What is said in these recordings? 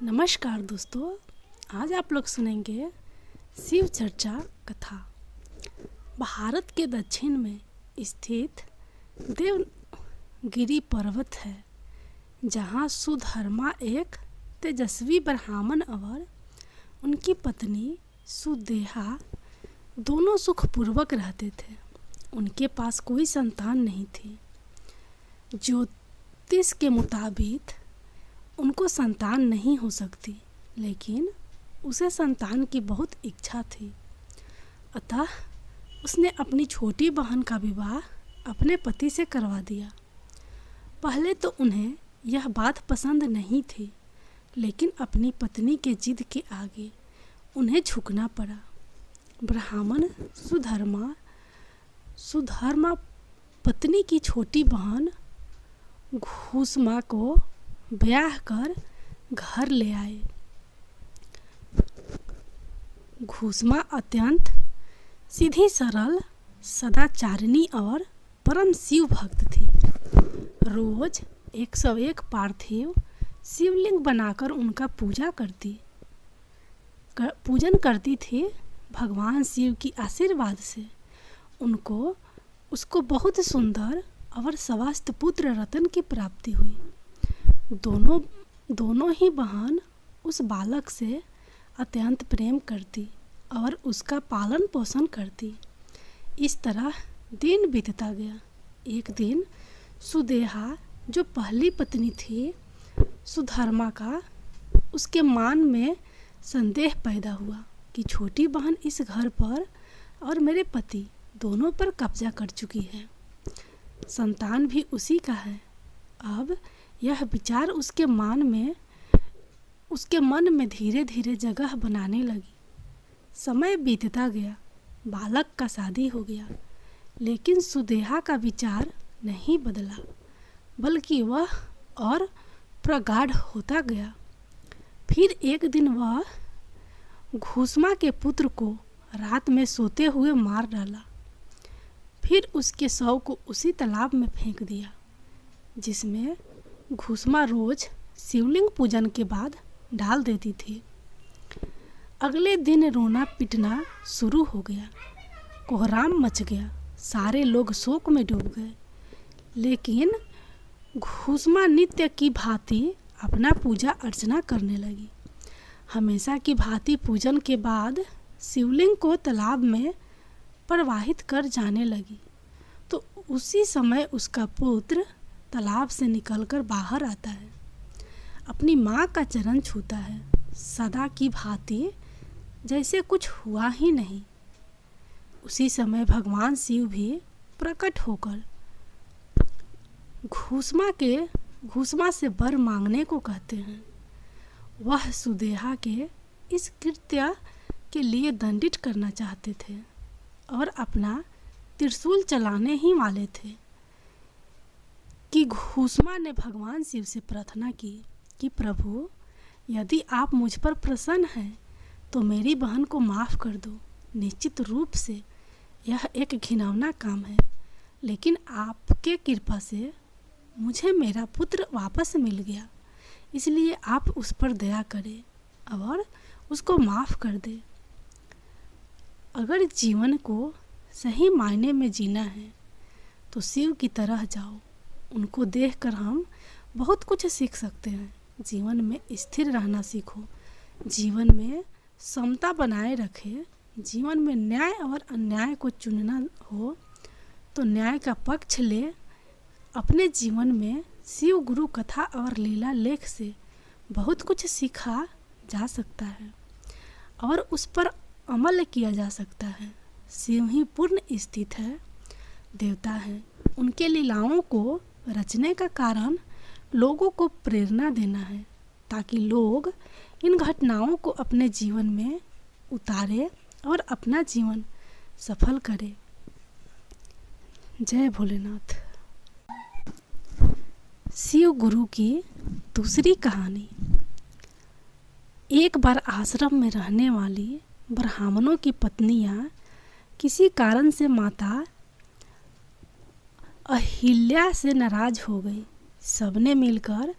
नमस्कार दोस्तों, आज आप लोग सुनेंगे शिव चर्चा कथा। भारत के दक्षिण में स्थित देवगिरी पर्वत है, जहाँ सुधर्मा एक तेजस्वी ब्राह्मण और उनकी पत्नी सुदेहा दोनों सुखपूर्वक रहते थे। उनके पास कोई संतान नहीं थी। ज्योतिष के मुताबिक उनको संतान नहीं हो सकती, लेकिन उसे संतान की बहुत इच्छा थी। अतः उसने अपनी छोटी बहन का विवाह अपने पति से करवा दिया। पहले तो उन्हें यह बात पसंद नहीं थी, लेकिन अपनी पत्नी के जिद के आगे उन्हें झुकना पड़ा। ब्राह्मण सुधर्मा पत्नी की छोटी बहन घुसमा को ब्याह कर घर ले आए। घुसमा अत्यंत सीधी सरल, सदाचारिणी और परम शिव भक्त थी। रोज 101 पार्थिव शिवलिंग बनाकर उनका पूजन करती थी। भगवान शिव की आशीर्वाद से उसको बहुत सुंदर और स्वस्थ पुत्र रतन की प्राप्ति हुई। दोनों ही बहन उस बालक से अत्यंत प्रेम करती और उसका पालन पोषण करती। इस तरह दिन बीतता गया। एक दिन सुदेहा, जो पहली पत्नी थी सुधर्मा का, उसके मन में संदेह पैदा हुआ कि छोटी बहन इस घर पर और मेरे पति दोनों पर कब्जा कर चुकी है। संतान भी उसी का है। अब यह विचार उसके मन में धीरे धीरे जगह बनाने लगी। समय बीतता गया, बालक का शादी हो गया, लेकिन सुदेहा का विचार नहीं बदला, बल्कि वह और प्रगाढ़ होता गया। फिर एक दिन वह घुसमा के पुत्र को रात में सोते हुए मार डाला। फिर उसके शव को उसी तालाब में फेंक दिया, जिसमें घुसमा रोज शिवलिंग पूजन के बाद डाल देती थी। अगले दिन रोना पिटना शुरू हो गया। कोहराम मच गया। सारे लोग शोक में डूब गए, लेकिन घुसमा नित्य की भांति अपना पूजा अर्चना करने लगी। हमेशा की भांति पूजन के बाद शिवलिंग को तालाब में प्रवाहित कर जाने लगी, तो उसी समय उसका पुत्र तालाब से निकलकर बाहर आता है, अपनी माँ का चरण छूता है, सदा की भांति जैसे कुछ हुआ ही नहीं। उसी समय भगवान शिव भी प्रकट होकर घुसमा से वर मांगने को कहते हैं। वह सुदेहा के इस कृत्य के लिए दंडित करना चाहते थे और अपना त्रिशूल चलाने ही वाले थे कि घुसमा ने भगवान शिव से प्रार्थना की कि प्रभु, यदि आप मुझ पर प्रसन्न हैं तो मेरी बहन को माफ़ कर दो। निश्चित रूप से यह एक घिनौना काम है, लेकिन आपके कृपा से मुझे मेरा पुत्र वापस मिल गया, इसलिए आप उस पर दया करें और उसको माफ़ कर दें। अगर जीवन को सही मायने में जीना है तो शिव की तरह जाओ। उनको देखकर हम बहुत कुछ सीख सकते हैं। जीवन में स्थिर रहना सीखो, जीवन में समता बनाए रखें। जीवन में न्याय और अन्याय को चुनना हो तो न्याय का पक्ष ले। अपने जीवन में शिव गुरु कथा और लीला लेख से बहुत कुछ सीखा जा सकता है और उस पर अमल किया जा सकता है। शिव ही पूर्ण स्थित है, देवता हैं। उनके लीलाओं को रचने का कारण लोगों को प्रेरणा देना है, ताकि लोग इन घटनाओं को अपने जीवन में उतारे और अपना जीवन सफल करें। जय भोलेनाथ। शिव गुरु की दूसरी कहानी। एक बार आश्रम में रहने वाली ब्राह्मणों की पत्नियां किसी कारण से माता अहिल्या से नाराज हो गई। सबने मिलकर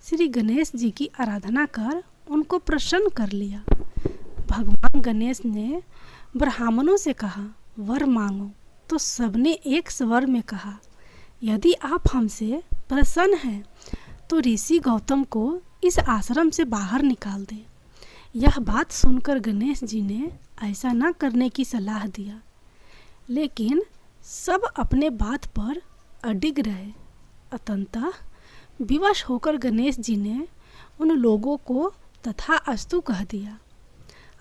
श्री गणेश जी की आराधना कर उनको प्रसन्न कर लिया। भगवान गणेश ने ब्राह्मणों से कहा, वर मांगो। तो सबने एक स्वर में कहा, यदि आप हमसे प्रसन्न हैं तो ऋषि गौतम को इस आश्रम से बाहर निकाल दें। यह बात सुनकर गणेश जी ने ऐसा न करने की सलाह दिया, लेकिन सब अपने बात पर अडिग रहे। अतंतः विवश होकर गणेश जी ने उन लोगों को तथास्तु कह दिया।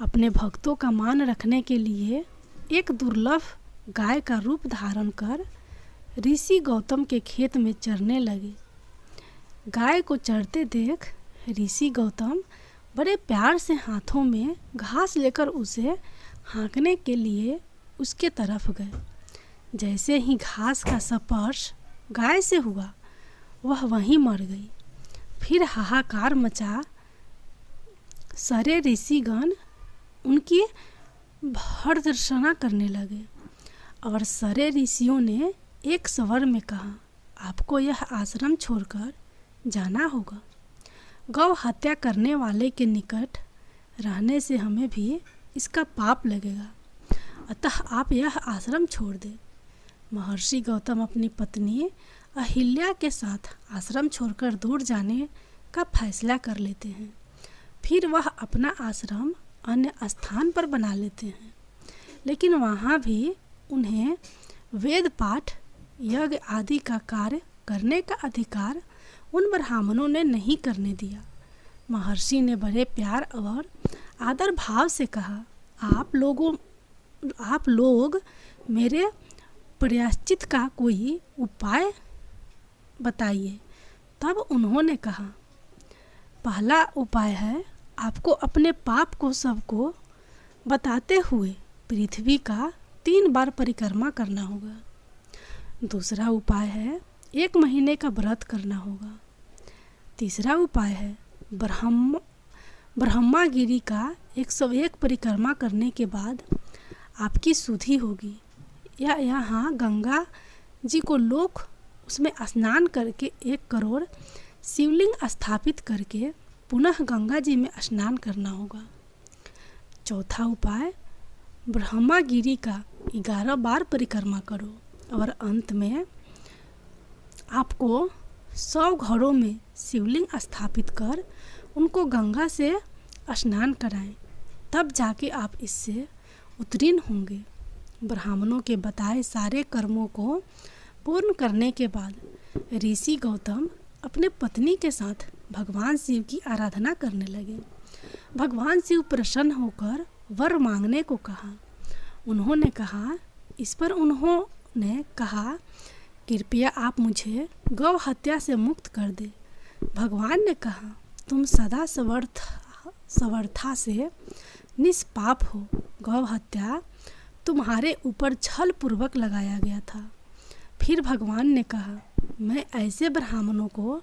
अपने भक्तों का मान रखने के लिए एक दुर्लभ गाय का रूप धारण कर ऋषि गौतम के खेत में चरने लगे। गाय को चरते देख ऋषि गौतम बड़े प्यार से हाथों में घास लेकर उसे हाँकने के लिए उसके तरफ गए। जैसे ही घास का स्पर्श गाय से हुआ, वह वहीं मर गई। फिर हाहाकार मचा। सारे ऋषिगण उनकी भर्त्सना करने लगे और सारे ऋषियों ने एक स्वर में कहा, आपको यह आश्रम छोड़कर जाना होगा। गौ हत्या करने वाले के निकट रहने से हमें भी इसका पाप लगेगा, अतः आप यह आश्रम छोड़ दें। महर्षि गौतम अपनी पत्नी अहिल्या के साथ आश्रम छोड़कर दूर जाने का फैसला कर लेते हैं। फिर वह अपना आश्रम अन्य स्थान पर बना लेते हैं, लेकिन वहाँ भी उन्हें वेद पाठ, यज्ञ आदि का कार्य करने का अधिकार उन ब्राह्मणों ने नहीं करने दिया। महर्षि ने बड़े प्यार और आदर भाव से कहा, आप लोग मेरे प्रायश्चित का कोई उपाय बताइए। तब उन्होंने कहा, पहला उपाय है आपको अपने पाप को सबको बताते हुए पृथ्वी का 3 बार परिक्रमा करना होगा। दूसरा उपाय है 1 महीने का व्रत करना होगा। तीसरा उपाय है ब्रह्मागिरी का 101 परिक्रमा करने के बाद आपकी शुद्धि होगी। या यहाँ गंगा जी को लोग उसमें स्नान करके 1 करोड़ शिवलिंग स्थापित करके पुनः गंगा जी में स्नान करना होगा। चौथा उपाय ब्रह्मागिरी का 11 बार परिक्रमा करो और अंत में आपको 100 घरों में शिवलिंग स्थापित कर उनको गंगा से स्नान कराएं, तब जाके आप इससे उत्तीर्ण होंगे। ब्राह्मणों के बताए सारे कर्मों को पूर्ण करने के बाद ऋषि गौतम अपने पत्नी के साथ भगवान शिव की आराधना करने लगे। भगवान शिव प्रसन्न होकर वर मांगने को कहा। उन्होंने कहा, इस पर उन्होंने कहा, कृपया आप मुझे गौ हत्या से मुक्त कर दे। भगवान ने कहा, तुम सदा समर्था से निष्पाप हो। गौ हत्या तुम्हारे ऊपर छल पूर्वक लगाया गया था। फिर भगवान ने कहा, मैं ऐसे ब्राह्मणों को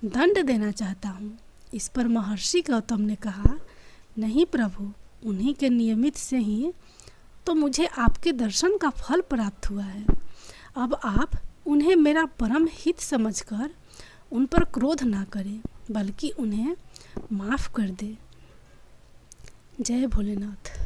दंड देना चाहता हूँ। इस पर महर्षि गौतम ने कहा, नहीं प्रभु, उन्हीं के नियमित से ही तो मुझे आपके दर्शन का फल प्राप्त हुआ है। अब आप उन्हें मेरा परम हित समझकर उन पर क्रोध ना करें, बल्कि उन्हें माफ़ कर दे। जय भोलेनाथ।